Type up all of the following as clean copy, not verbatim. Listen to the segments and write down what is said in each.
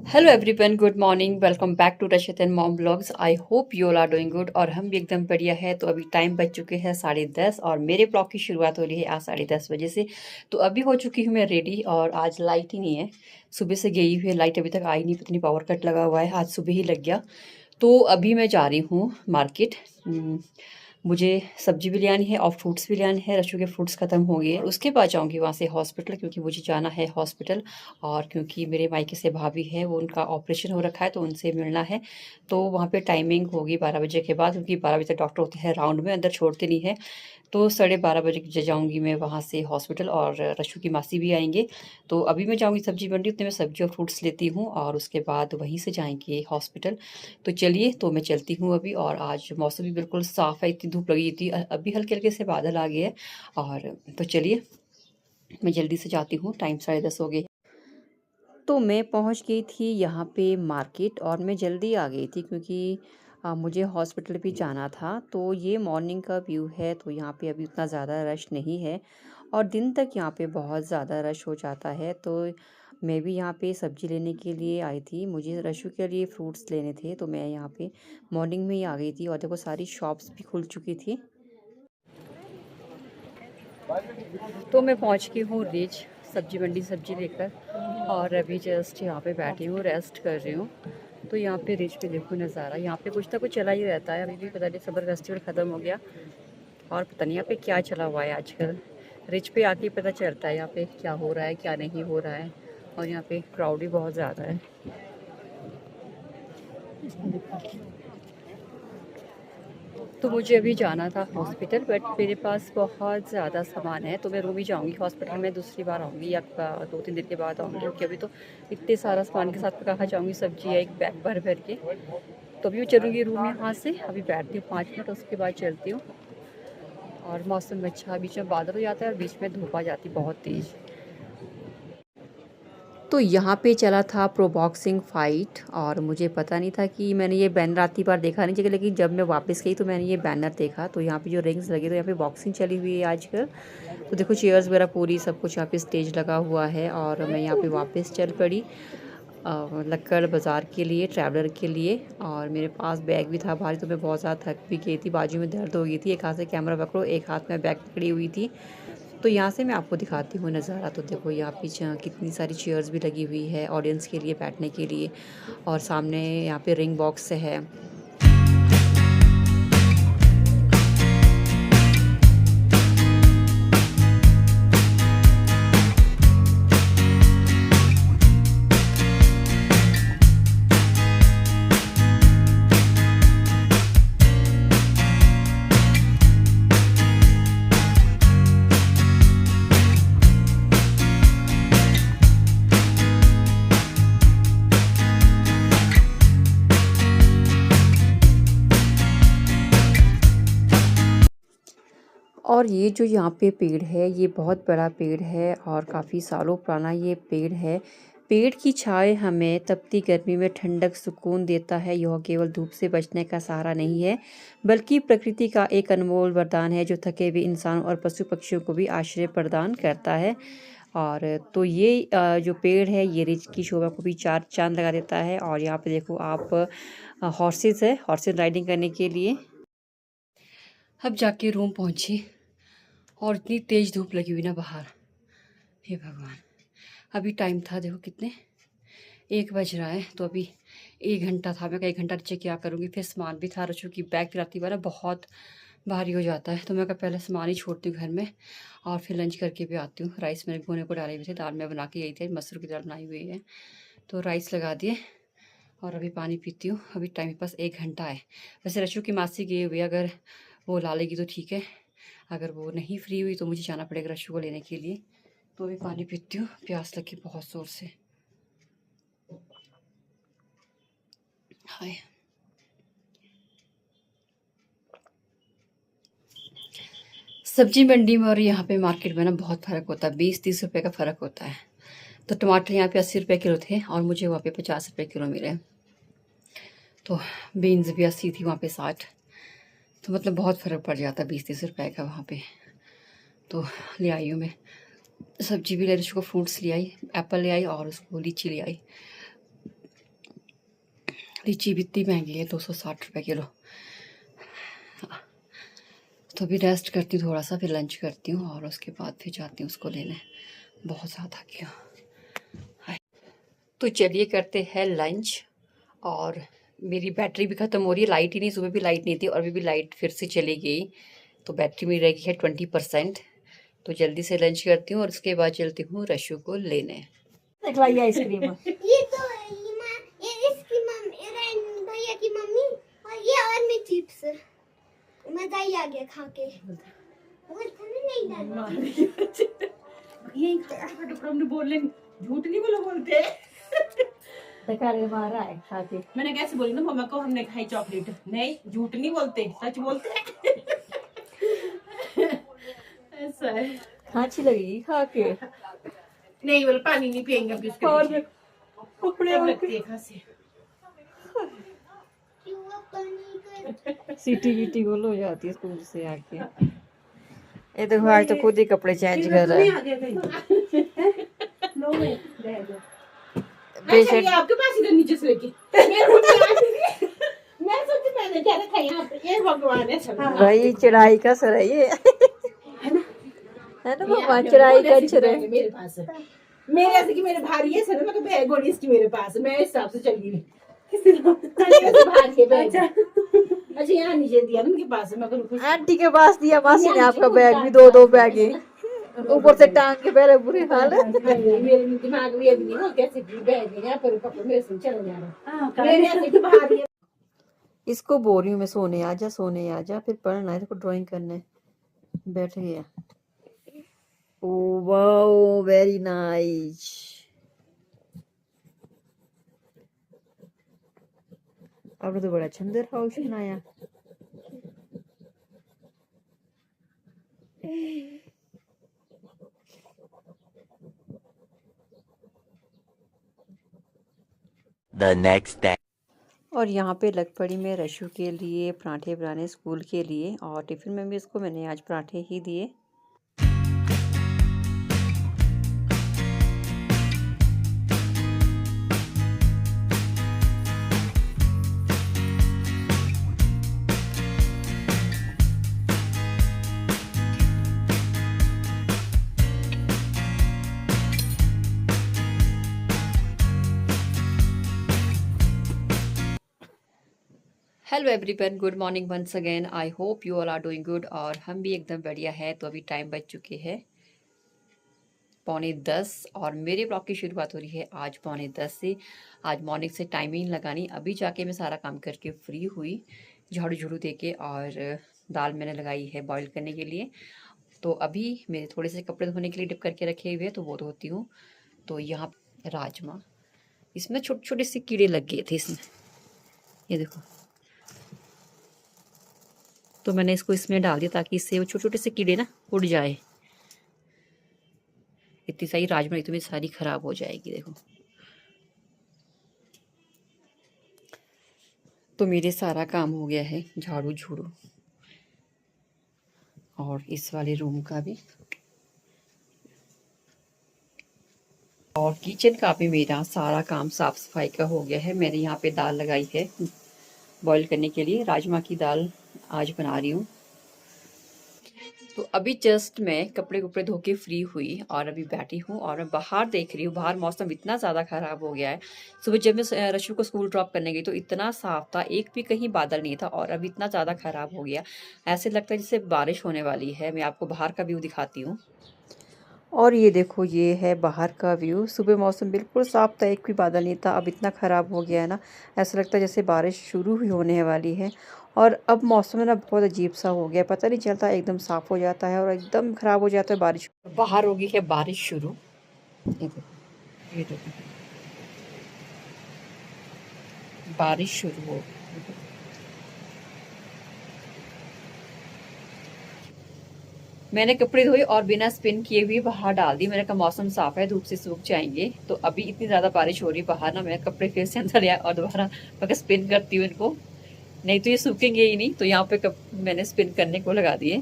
Hello everyone, good morning. Welcome back to रशियत and mom blogs. I hope you all are doing good और हम भी एकदम बढ़िया है। तो अभी टाइम बज चुके हैं 10:30 और मेरे ब्लॉग की शुरुआत हो रही है आज 10:30 बजे से। तो अभी हो चुकी हूँ मैं रेडी और आज लाइट ही नहीं है। सुबह से गई हुई है, लाइट अभी तक आई नहीं, पता नहीं पावर कट लगा हुआ है, आज सुबह ही लग गया। तो अभी मैं जा रही हूँ मार्केट। मुझे सब्जी भी ले आनी है और फ्रूट्स भी ले आने हैं। रशु के फ्रूट्स ख़त्म हो गए हैं, उसके बाद जाऊँगी वहाँ से हॉस्पिटल, क्योंकि मुझे जाना है हॉस्पिटल। और क्योंकि मेरे मायके से भाभी है, वो उनका ऑपरेशन हो रखा है, तो उनसे मिलना है। तो वहाँ पे टाइमिंग होगी 12 बजे के बाद, क्योंकि 12 बजे तक डॉक्टर होते हैं राउंड में, अंदर छोड़ते नहीं है। तो 12:30 बजे जाऊँगी मैं वहाँ से हॉस्पिटल और रशु की मासी भी आएंगे। तो अभी मैं जाऊँगी सब्जी मंडी, उतने में सब्जी और फ्रूट्स लेती हूँ और उसके बाद वहीं से जाएंगे हॉस्पिटल। तो चलिए, तो मैं चलती हूँ अभी। और आज मौसम भी बिल्कुल साफ़ है, इतनी धूप लगी थी, अभी हल्के हल्के से बादल आ गए हैं। और तो चलिए, मैं जल्दी से जाती हूँ, टाइम 10:30 हो गए। तो मैं पहुंच गई थी यहाँ पे मार्केट और मैं जल्दी आ गई थी, क्योंकि मुझे हॉस्पिटल भी जाना था। तो ये मॉर्निंग का व्यू है, तो यहाँ पे अभी उतना ज़्यादा रश नहीं है और दिन तक यहाँ पे बहुत ज़्यादा रश हो जाता है। तो मैं भी यहाँ पे सब्ज़ी लेने के लिए आई थी, मुझे रशु के लिए फ्रूट्स लेने थे, तो मैं यहाँ पे मॉर्निंग में ही आ गई थी और देखो सारी शॉप्स भी खुल चुकी थी। तो मैं पहुंच गई हूँ रीच सब्जी मंडी, सब्जी लेकर। और अभी जस्ट यहाँ पे बैठी हूँ, रेस्ट कर रही हूँ। तो यहाँ पे रीच पे देखो नज़ारा, यहाँ पे कुछ ना कुछ चला ही रहता है। अभी भी पता नहीं, समर फेस्टिवल ख़त्म हो गया और पता नहीं यहाँ पे क्या चला हुआ है आजकल। रीच पे आके पता चलता है यहाँ पे क्या हो रहा है, क्या नहीं हो रहा है। और यहाँ पे क्राउड भी बहुत ज़्यादा है। तो मुझे अभी जाना था हॉस्पिटल, बट मेरे पास बहुत ज़्यादा सामान है, तो मैं रूम ही जाऊँगी। हॉस्पिटल में दूसरी बार आऊँगी या 2-3 दिन के बाद आऊँगी, क्योंकि अभी तो इतने सारा सामान के साथ कहाँ जाऊँगी, सब्जी है एक बैग भर भर के। तो अभी मैं चलूँगी रूम यहाँ से, अभी बैठती हूँ 5 मिनट, उसके बाद चलती हूँ। और मौसम अच्छा, बीच में बादल हो जाता है और बीच में धूप आ जाती है बहुत तेज़। तो यहाँ पे चला था प्रो बॉक्सिंग फाइट और मुझे पता नहीं था कि मैंने ये बैनर आती बार देखा नहीं चाहिए, लेकिन जब मैं वापस गई तो मैंने ये बैनर देखा। तो यहाँ पे जो रिंग्स लगे, तो यहाँ पे बॉक्सिंग चली हुई है आजकल। तो देखो चेयर्स वगैरह पूरी सब कुछ यहाँ पे स्टेज लगा हुआ है और मैं यहाँ पे वापस चल पड़ी लक्कड़ बाज़ार के लिए, ट्रैवलर के लिए। और मेरे पास बैग भी था भारी, तो मैं बहुत ज़्यादा थक भी गई थी, बाजू में दर्द हो गई थी, एक हाथ से कैमरा पकड़ो, एक हाथ में बैग पकड़ी हुई थी। तो यहाँ से मैं आपको दिखाती हूँ नज़ारा। तो देखो यहाँ पीछे कितनी सारी चेयर्स भी लगी हुई है ऑडियंस के लिए बैठने के लिए। और सामने यहाँ पे रिंग बॉक्स है। और ये जो यहाँ पे पेड़ है, ये बहुत बड़ा पेड़ है और काफ़ी सालों पुराना ये पेड़ है। पेड़ की छाए हमें तपती गर्मी में ठंडक सुकून देता है। यह केवल धूप से बचने का सहारा नहीं है, बल्कि प्रकृति का एक अनमोल वरदान है, जो थके हुए इंसानों और पशु पक्षियों को भी आश्रय प्रदान करता है। और तो ये जो पेड़ है, ये रिच की शोभा को भी चार चांद लगा देता है। और यहाँ पे देखो आप, हॉर्सेस है, हॉर्सेस राइडिंग करने के लिए। अब जाके रूम पहुँची और इतनी तेज़ धूप लगी हुई ना बाहर, हे भगवान। अभी टाइम था, देखो कितने 1 बज रहा है। तो अभी 1 घंटा था, मैं कहा 1 घंटा नीचे क्या करूँगी। फिर सामान भी था, रशु की बैग फिराती बार ना बहुत भारी हो जाता है, तो मैं कहा पहले सामान ही छोड़ती हूँ घर में और फिर लंच करके भी आती हूँ। राइस मेरे भुने को डाले हुए थे, दाल में बना के यही थे, मसूर की दाल बनाई हुई है। तो राइस लगा दिए और अभी पानी पीती हूँ। अभी टाइम के पास 1 घंटा है। वैसे रशु की मासी गई हुई है, अगर वो ला लेगी तो ठीक है, अगर वो नहीं फ्री हुई तो मुझे जाना पड़ेगा रशु को लेने के लिए। तो अभी पानी पीती हूँ, प्यास लगी बहुत ज़ोर से। हाय, सब्जी मंडी में और यहाँ पे मार्केट में ना बहुत फ़र्क होता है, 20-30 रुपए का फ़र्क होता है। तो टमाटर यहाँ पे 80 रुपये किलो थे और मुझे वहाँ पे 50 रुपये किलो मिले। तो बीन्स भी 80 थी, वहाँ पे 60। तो मतलब बहुत फ़र्क पड़ जाता है 20-30 रुपये का वहाँ पे। तो ले आई हूँ मैं सब्जी भी, ले रही उसको, फ्रूट्स ले आई, एप्पल ले आई और उसको लीची ले आई। लीची भी इतनी महंगी है, 260 रुपये किलो। तो अभी रेस्ट करती हूँ थोड़ा सा, फिर लंच करती हूँ और उसके बाद फिर जाती हूँ उसको लेने। बहुत ज़्यादा किया। तो चलिए करते हैं लंच। और मेरी बैटरी भी ख़त्म हो रही है, लाइट ही नहीं, सुबह भी लाइट नहीं थी और अभी भी लाइट फिर से चली गई। तो बैटरी मेरी रह गई है 20%। तो जल्दी से लंच करती हूँ और उसके बाद चलती हूँ रशु को लेने। आइसक्रीम ये तो ये इसकी मम्मी भैया की मम्मी और ये और मैं चिप्स मजा ही आ गया खा के। नहीं डाला ये टुकड़ा हमने बोल ले, झूठ नहीं बोलते। मारा है खा के। मैंने कैसे बोली ना मम्मा को हमने खाई चॉकलेट। नहीं, झूठ नहीं बोलते, सच बोलते हैं। ऐसा है। अच्छी लगेगी खा के। नहीं बोले पानी नहीं पियेंगे अभी उसके और पीछे। कपड़े लगती है खांसी। सीटी वीटी गोल हो जाती है स्कूल से आके। ये देखो आज तो खुद ही कपड़े चेंज कर रहा है। अच्छा, ये आपके पास इधर नीचे से लेके मैं सोची मैंने क्या रखा यहाँ पे। ये भगवान है सब। भाई चढ़ाई का सर है ये, है ना बाबा, चढ़ाई का अक्षर है। मेरे पास है, मेरे ऐसे कि मेरे भारी है सर, मैं बैग और इसकी मेरे पास है, मैं इस हिसाब से चली गई। भारी है बैग। अच्छा यहाँ नीचे दिया ना उनके पास है, मैं खुश। आंटी के पास दिया, मासी ने आपका बैग भी दो बैग है, ऊपर से टांग के पहले बुरी हाल है। मेरे दिमाग में अभी नहीं हो कैसे बैग है यहाँ पर, कपड़े मेरे से चले जा रहे। मेरे ऐसे कि भारी है। इसको बोल रही हूँ मैं, सोने आजा, फिर पढ़ना है, इसको ड्राइंग करना है। बैठ गया। Oh wow very nice. आपने तो बड़ा सुंदर हाउस बनाया। The next day. और यहाँ पे लग पड़ी मैं रशु के लिए पराठे बनाने स्कूल के लिए, और टिफ़िन में भी इसको मैंने आज पराठे ही दिए। Hello everyone, good morning once again. I hope you all are doing good. और हम भी एकदम बढ़िया है। तो अभी टाइम बज चुके हैं 9:45 और मेरे ब्लॉग की शुरुआत हो रही है आज 9:45 से। आज मॉर्निंग से टाइमिंग लगानी, अभी जाके मैं सारा काम करके फ्री हुई, झाड़ू झाड़ू दे के, और दाल मैंने लगाई है बॉईल करने के लिए। तो अभी मेरे थोड़े से कपड़े धोने के लिए डिप करके रखे हुए हैं, तो वो धोती हूँ। तो यहाँ राजमा, इसमें छोटे छोटे से कीड़े लग गए थे इसमें, ये देखो। तो मैंने इसको इसमें डाल दिया ताकि इससे वो छोटे छोटे से कीड़े ना उड़ जाए। इतनी सारी राजमा तो मेरी सारी खराब हो जाएगी, देखो। तो मेरे सारा काम हो गया है, झाड़ू झूड़ू, और इस वाले रूम का भी, और किचन का भी मेरा सारा काम साफ सफाई का हो गया है। मैंने यहाँ पे दाल लगाई है बॉईल करने के लिए, राजमा की दाल आज बना रही हूँ। तो अभी जस्ट मैं कपड़े कपड़े धो के फ्री हुई और अभी बैठी हूँ और मैं बाहर देख रही हूँ। बाहर मौसम इतना ज़्यादा ख़राब हो गया है। सुबह जब मैं रशु को स्कूल ड्रॉप करने गई तो इतना साफ था, एक भी कहीं बादल नहीं था, और अभी इतना ज़्यादा ख़राब हो गया, ऐसे लगता है जैसे बारिश होने वाली है। मैं आपको बाहर का व्यू दिखाती हूँ। और ये देखो, ये है बाहर का व्यू। सुबह मौसम बिल्कुल साफ था, एक भी बादल नहीं था, अब इतना ख़राब हो गया है ना, ऐसा लगता है जैसे बारिश शुरू ही होने वाली है। और अब मौसम ना बहुत अजीब सा हो गया, पता नहीं चलता, एकदम साफ़ हो जाता है और एकदम ख़राब हो जाता है बारिश। बाहर हो गई है बारिश शुरू, ये देखो बारिश शुरू हो। मैंने कपड़े धोए और बिना स्पिन किए हुए बाहर डाल दी। मैंने कहा मौसम साफ है, धूप से सूख जाएंगे। तो अभी इतनी ज़्यादा बारिश हो रही बाहर ना, मैं कपड़े फिर से अंदर आया और दोबारा मैं स्पिन करती हूँ इनको, नहीं तो ये सूखेंगे ही नहीं। तो यहाँ पे मैंने स्पिन करने को लगा दिए।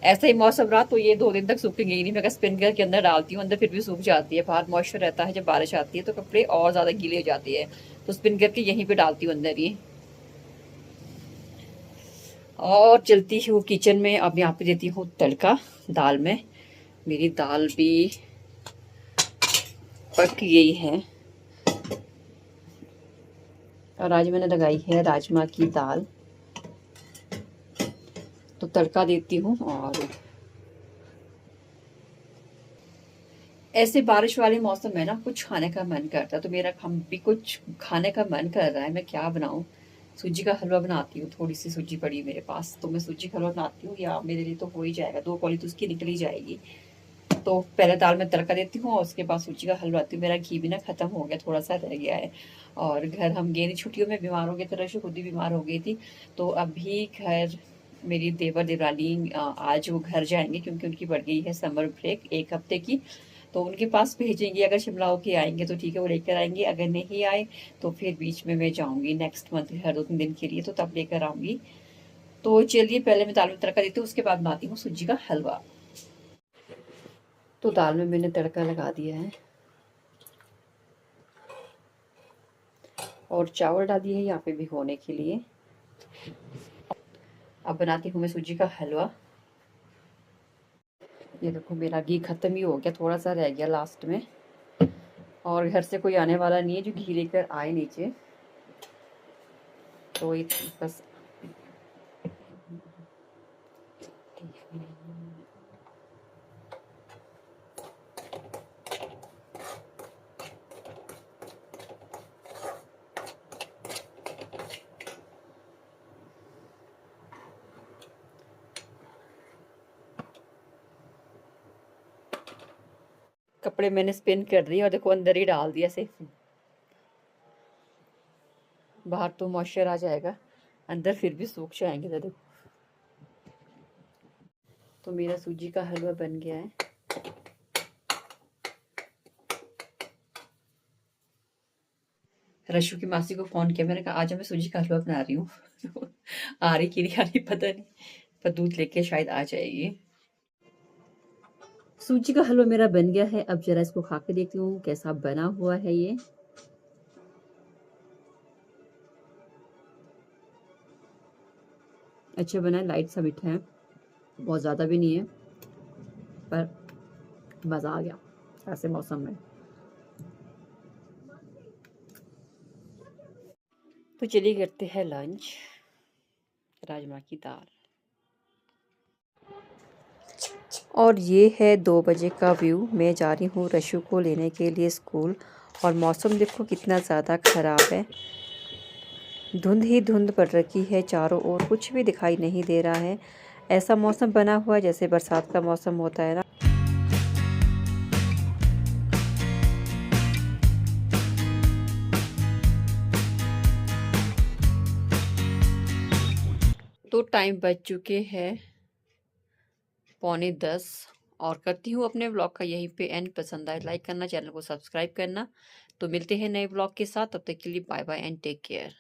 ऐसा ही मौसम रहा तो ये 2 दिन तक सूखेंगे नहीं। मैं स्पिन के अंदर डालती हूँ, अंदर फिर भी सूख जाती है। बाहर मॉइस्चर रहता है, जब बारिश आती है तो कपड़े और ज़्यादा गीले हो जाते हैं, तो स्पिन करके यहीं पे डालती हूँ अंदर ही। और चलती हूँ किचन में। अब यहाँ पे देती हूँ तड़का दाल में। मेरी दाल भी पक गई है और आज मैंने लगाई है राजमा की दाल। तो तड़का देती हूँ। और ऐसे बारिश वाले मौसम में ना कुछ खाने का मन करता है, तो मेरा हम भी कुछ खाने का मन कर रहा है। मैं क्या बनाऊं? सूजी का हलवा बनाती हूँ। थोड़ी सी सूजी पड़ी है मेरे पास, तो मैं सूजी का हलवा बनाती हूँ, या मेरे लिए तो हो ही जाएगा। 2 कौली तो उसकी निकल ही जाएगी। तो पहले दाल में तड़का देती हूँ और उसके बाद सूजी का हलवा बनाती हूँ। मेरा घी भी ना खत्म हो गया, थोड़ा सा रह गया है। और घर हम गए थी छुट्टियों में, बीमार हो गए थे, रशु खुद ही बीमार हो गई थी। तो अभी घर मेरी देवर देवरानी आज वो घर जाएंगे, क्योंकि उनकी बढ़ गई है समर ब्रेक 1 हफ्ते की। तो उनके पास भेजेंगे। अगर शिमला होके आएंगे तो ठीक है, वो लेकर आएंगे। अगर नहीं आए तो फिर बीच में मैं जाऊंगी नेक्स्ट मंथ हर 2-3 दिन के लिए, तो तब लेकर आऊंगी। तो चलिए पहले मैं दाल में तड़का देती हूँ, उसके बाद बनाती हूँ सूजी का हलवा। तो दाल में मैंने तड़का लगा दिया है और चावल डाल दिए है यहाँ पे भिगोने के लिए। अब बनाती हूँ मैं सूजी का हलवा। ये देखो मेरा घी खत्म ही हो गया, थोड़ा सा रह गया लास्ट में। और घर से कोई आने वाला नहीं है जो घी लेकर आए नीचे, तो ये बस कपड़े मैंने स्पिन कर दिए और देखो अंदर ही डाल दिया ऐसे। बाहर तो मॉइस्चर आ जाएगा, अंदर फिर भी सूख जाएंगे। तो देखो, तो मेरा सूजी का हलवा बन गया है। रशु की मासी को फोन किया, मैंने कहा आज मैं सूजी का हलवा बना रही हूँ। आ रही कि नहीं आ रही पता नहीं, पर दूध लेके शायद आ जाएगी। सूजी का हलवा मेरा बन गया है। अब जरा इसको खा के देखती हूँ कैसा बना हुआ है ये। अच्छा बना है, लाइट सा मीठा है, बहुत ज़्यादा भी नहीं है, पर मज़ा आ गया ऐसे मौसम में। तो चलिए करते हैं लंच। राजमा की दाल। और ये है 2 बजे का व्यू। मैं जा रही हूँ रशु को लेने के लिए स्कूल। और मौसम देखो कितना ज़्यादा ख़राब है, धुंध ही धुंध पड़ रखी है चारों ओर, कुछ भी दिखाई नहीं दे रहा है। ऐसा मौसम बना हुआ है जैसे बरसात का मौसम होता है ना। तो टाइम बज चुके हैं 9:45 और करती हूँ अपने व्लॉग का यहीं पे एंड। पसंद आए लाइक करना, चैनल को सब्सक्राइब करना। तो मिलते हैं नए व्लॉग के साथ, तब तक के लिए bye bye and take care.